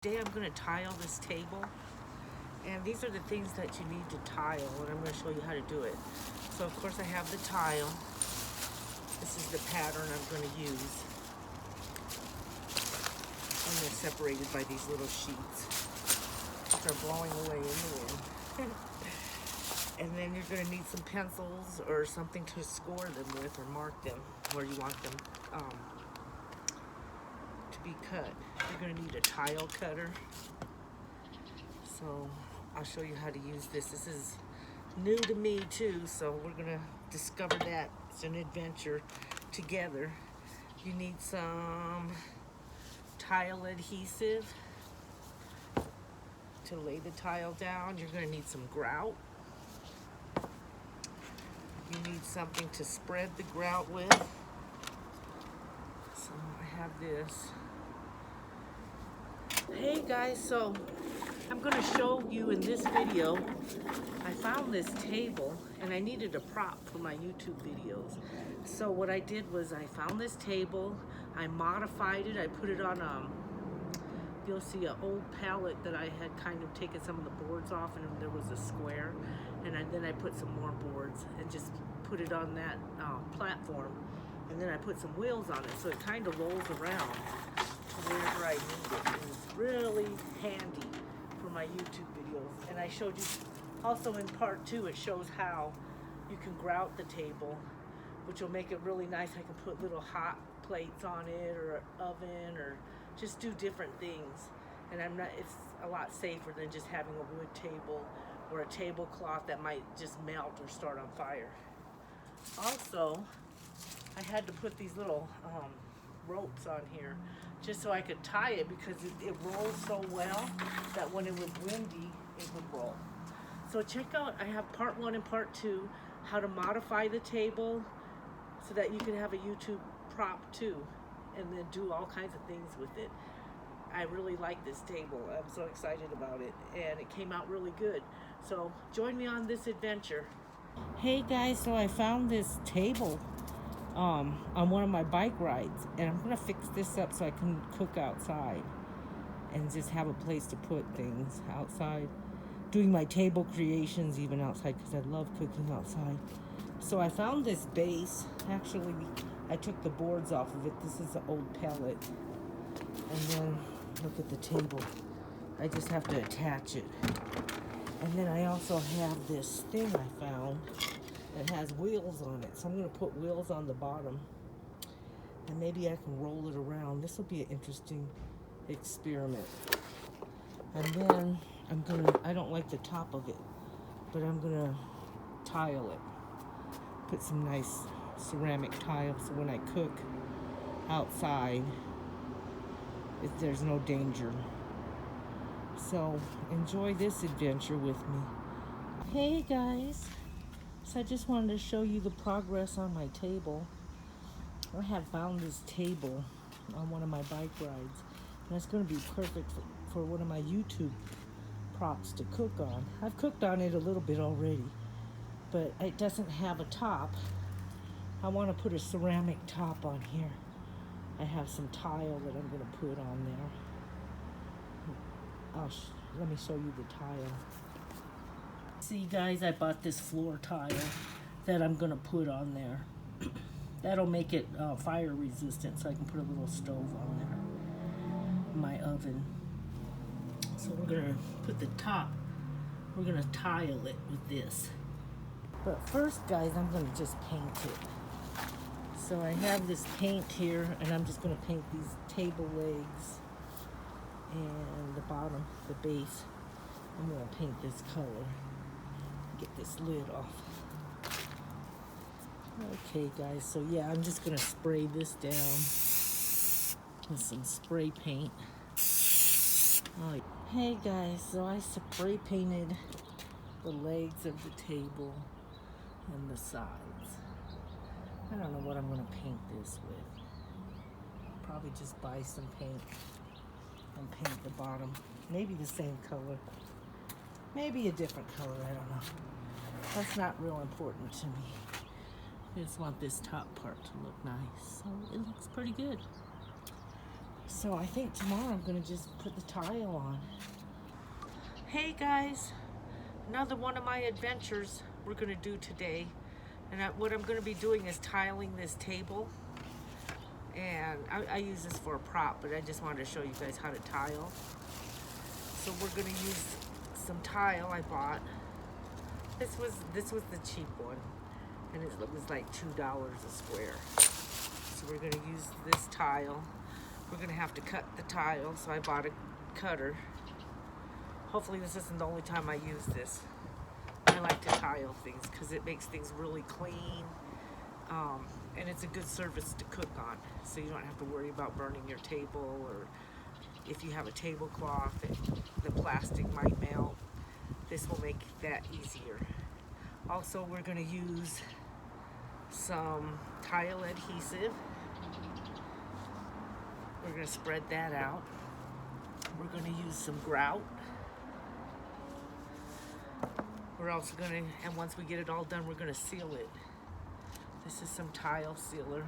Today I'm going to tile this table, and these are the things that you need to tile, and I'm going to show you how to do it. So of course I have the tile. This is the pattern I'm going to use, and they're separated by these little sheets which are blowing away in the wind. And then you're going to need some pencils or something to score them with or mark them where you want them to be cut. You're going to need a tile cutter. So I'll show you how to use this. This is new to me too, so we're going to discover that. It's an adventure together. You need some tile adhesive to lay the tile down. You're going to need some grout. You need something to spread the grout with. So I have this. Hey guys, so I'm going to show you in this video, I found this table and I needed a prop for my YouTube videos. So what I did was I found this table, I modified it, I put it on you'll see an old pallet that I had kind of taken some of the boards off, and there was a square, and then I put some more boards and just put it on that platform, and then I put some wheels on it so it kind of rolls around to wherever I need it. And it's really handy for my YouTube videos. And I showed you also in part 2, it shows how you can grout the table, which will make it really nice. I can put little hot plates on it or an oven or just do different things. And it's a lot safer than just having a wood table or a tablecloth that might just melt or start on fire. Also, I had to put these little ropes on here just so I could tie it, because it rolls so well that when it was windy, it would roll. So check out, I have part 1 and part 2, how to modify the table so that you can have a YouTube prop too, and then do all kinds of things with it. I really like this table. I'm so excited about it, and it came out really good. So join me on this adventure. Hey guys, so I found this table on one of my bike rides, and I'm gonna fix this up so I can cook outside and just have a place to put things outside, doing my table creations even outside, because I love cooking outside. So I found this base. Actually, I took the boards off of it. This is an old pallet, and then look at the table. I just have to attach it. And then I also have this thing I found that has wheels on it. So I'm going to put wheels on the bottom, and maybe I can roll it around. This will be an interesting experiment. And then I don't like the top of it, but I'm going to tile it. Put some nice ceramic tile so when I cook outside, there's no danger. So enjoy this adventure with me. Hey guys, so I just wanted to show you the progress on my table. I have found this table on one of my bike rides, and it's going to be perfect for one of my YouTube props to cook on. I've cooked on it a little bit already, but it doesn't have a top. I want to put a ceramic top on here. I have some tile that I'm going to put on there. Let me show you the tile. See guys, I bought this floor tile that I'm going to put on there. That'll make it fire resistant, so I can put a little stove on there, my oven. So we're going to put the top, we're going to tile it with this. But first guys, I'm going to just paint it. So I have this paint here, and I'm just going to paint these table legs and the bottom, the base. I'm going to paint this color. Get this lid off. Okay guys, so yeah, I'm just going to spray this down with some spray paint. Oh, hey guys, so I spray painted the legs of the table and the sides. I don't know what I'm going to paint this with. Probably just buy some paint and paint the bottom. Maybe the same color. Maybe a different color, I don't know. That's not real important to me. I just want this top part to look nice. So it looks pretty good. So I think tomorrow I'm gonna just put the tile on. Hey guys, another one of my adventures we're gonna do today. And what I'm gonna be doing is tiling this table. And I use this for a prop, but I just wanted to show you guys how to tile. So we're gonna use some tile I bought. This was the cheap one, and it was like $2 a square. So we're gonna use this tile. We're gonna have to cut the tile, so I bought a cutter. Hopefully this isn't the only time I use this. I like to tile things because it makes things really clean, and it's a good surface to cook on, so you don't have to worry about burning your table, or if you have a tablecloth, the plastic might melt. This will make that easier. Also, we're going to use some tile adhesive. We're going to spread that out. We're going to use some grout. We're also going to, and once we get it all done, we're going to seal it. This is some tile sealer.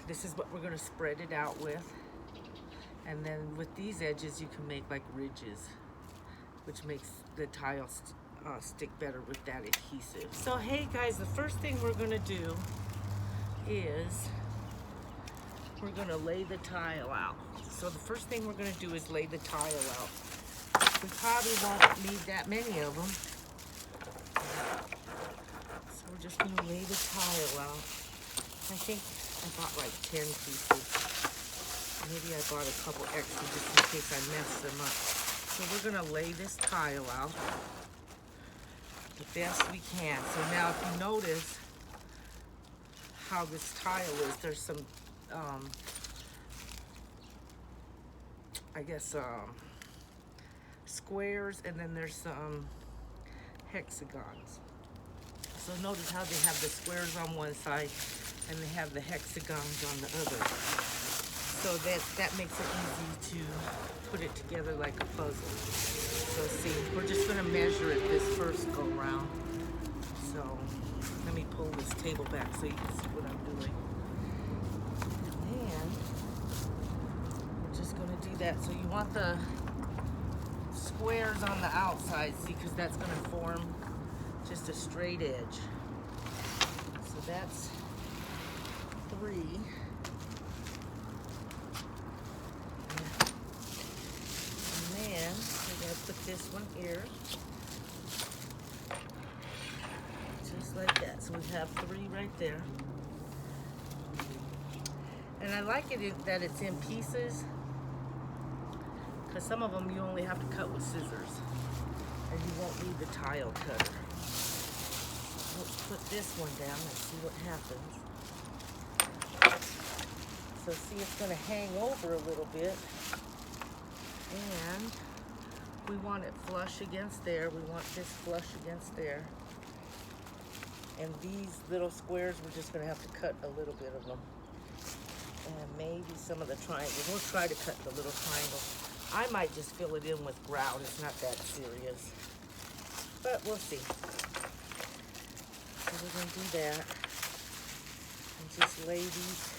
This is what we're going to spread it out with. And then with these edges, you can make like ridges, which makes the tile stick better with that adhesive. So hey guys, the first thing we're going to do is we're going to lay the tile out. So the first thing we're going to do is lay the tile out. We probably won't need that many of them. So we're just going to lay the tile out. I think I bought like 10 pieces. Maybe I bought a couple extra just in case I messed them up. So we're going to lay this tile out the best we can. So now if you notice how this tile is, there's some, I guess, squares, and then there's some hexagons. So notice how they have the squares on one side and they have the hexagons on the other. So that makes it easy to put it together like a puzzle. So see, we're just gonna measure it this first go round. So let me pull this table back so you can see what I'm doing. And we're just gonna do that. So you want the squares on the outside, see, because that's gonna form just a straight edge. So that's 3. Put this one here, just like that. So we have 3 right there. And I like it that it's in pieces, because some of them you only have to cut with scissors, and you won't need the tile cutter. Let's put this one down and see what happens. So see, it's going to hang over a little bit, and we want it flush against there. We want this flush against there. And these little squares, we're just gonna have to cut a little bit of them. And maybe some of the triangles. We'll try to cut the little triangles. I might just fill it in with grout. It's not that serious. But we'll see. So we're gonna do that. And just lay these.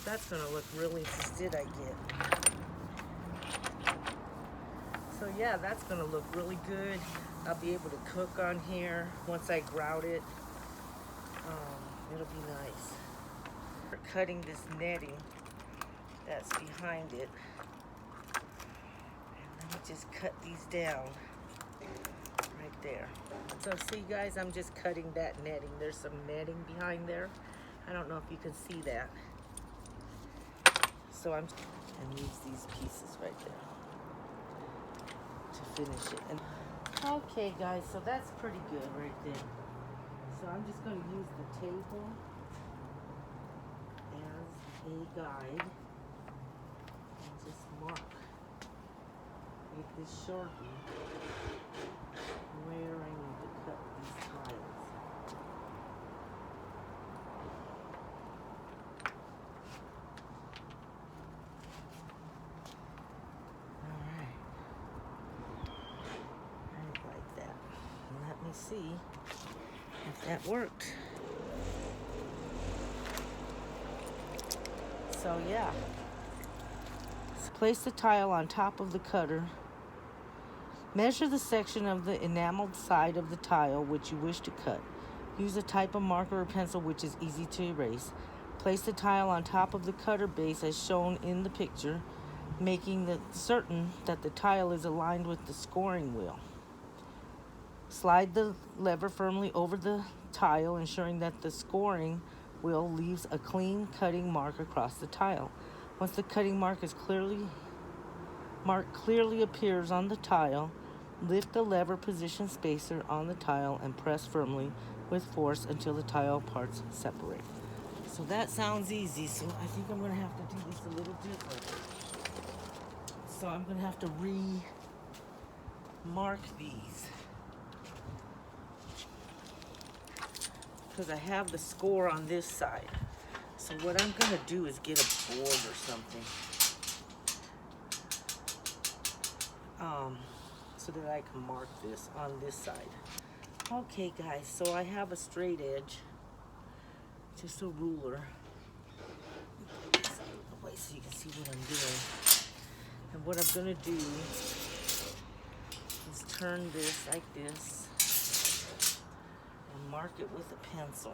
That's gonna look really, what did I get? So yeah, that's gonna look really good. I'll be able to cook on here once I grout it. It'll be nice. We're cutting this netting that's behind it. And let me just cut these down right there. So see guys, I'm just cutting that netting. There's some netting behind there. I don't know if you can see that. So I'm and use these pieces right there to finish it. And okay guys, so that's pretty good right there. So I'm just going to use the table as a guide and just mark with this Sharpie where I need to cut these tiles. see if that worked. So yeah. So place the tile on top of the cutter. Measure the section of the enameled side of the tile which you wish to cut. Use a type of marker or pencil which is easy to erase. Place the tile on top of the cutter base as shown in the picture, making certain that the tile is aligned with the scoring wheel. Slide the lever firmly over the tile, ensuring that the scoring wheel leaves a clean cutting mark across the tile. Once the cutting mark clearly appears on the tile, lift the lever position spacer on the tile and press firmly with force until the tile parts separate. So that sounds easy, so I think I'm going to have to do this a little different. So I'm going to have to re-mark these, because I have the score on this side. So what I'm going to do is get a board or something, so that I can mark this on this side. Okay guys, so I have a straight edge, just a ruler. Put this out of the way so you can see what I'm doing. And what I'm going to do is turn this like this and mark it with a pencil.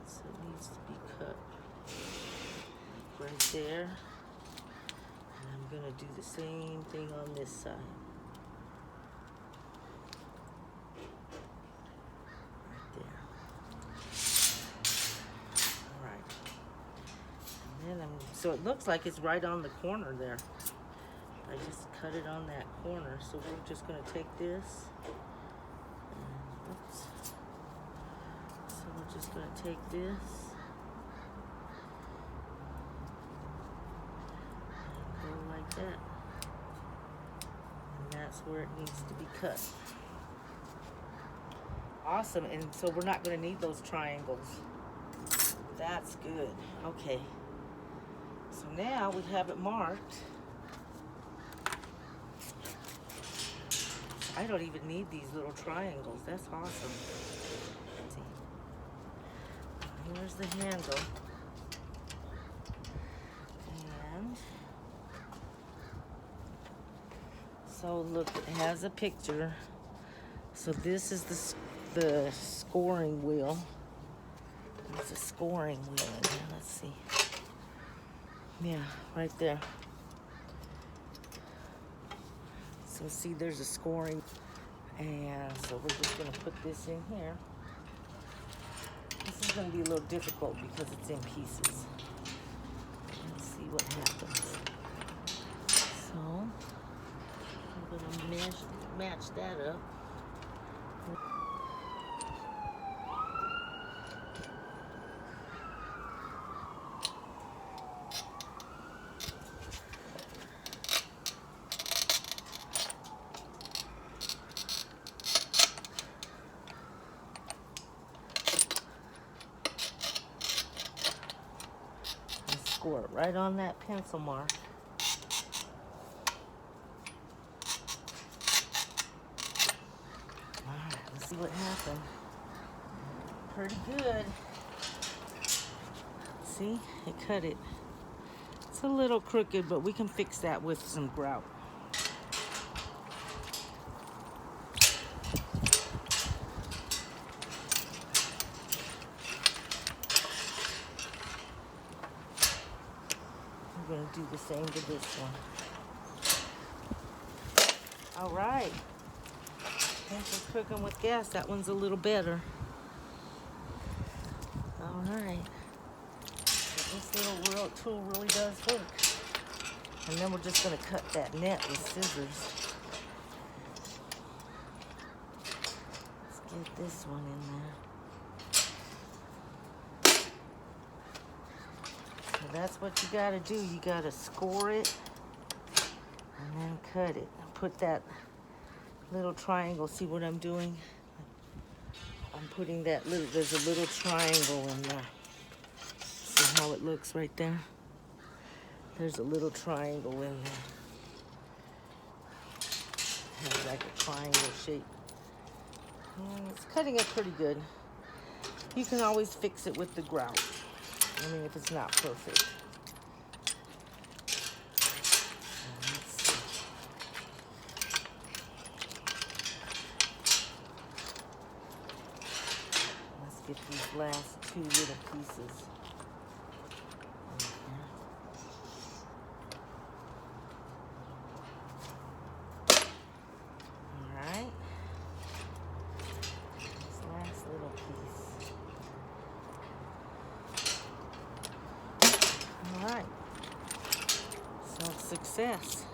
So it needs to be cut right there. And I'm going to do the same thing on this side. Right there. Alright. And then so it looks like it's right on the corner there. I just cut it on that corner. So we're just going to take this. And, oops. So we're just going to take this. Like that, and that's where it needs to be cut. Awesome. And so we're not going to need those triangles. That's good. Okay, so now we have it marked. I don't even need these little triangles. That's awesome. Let's see. Here's the handle. So look, it has a picture. So this is the scoring wheel. There's a scoring wheel in there. Let's see. Yeah, right there. So see, there's a scoring. And so we're just going to put this in here. This is going to be a little difficult because it's in pieces. Let's see what happens. So I'm going to match that up. And score it right on that pencil mark. See what happened. Pretty good. See, it cut it. It's a little crooked, but we can fix that with some grout. I'm going to do the same to this one. All right. Pencil's cooking with gas. That one's a little better. All right. So this little tool really does work. And then we're just going to cut that net with scissors. Let's get this one in there. So that's what you got to do. You got to score it and then cut it. And put that little triangle. See what I'm doing? I'm putting that there's a little triangle in there. See how it looks right there? There's a little triangle in there. has like a triangle shape. And it's cutting it pretty good. You can always fix it with the grout. I mean, if it's not perfect. Let's get these last two little pieces. Alright. This last little piece. Alright. So success.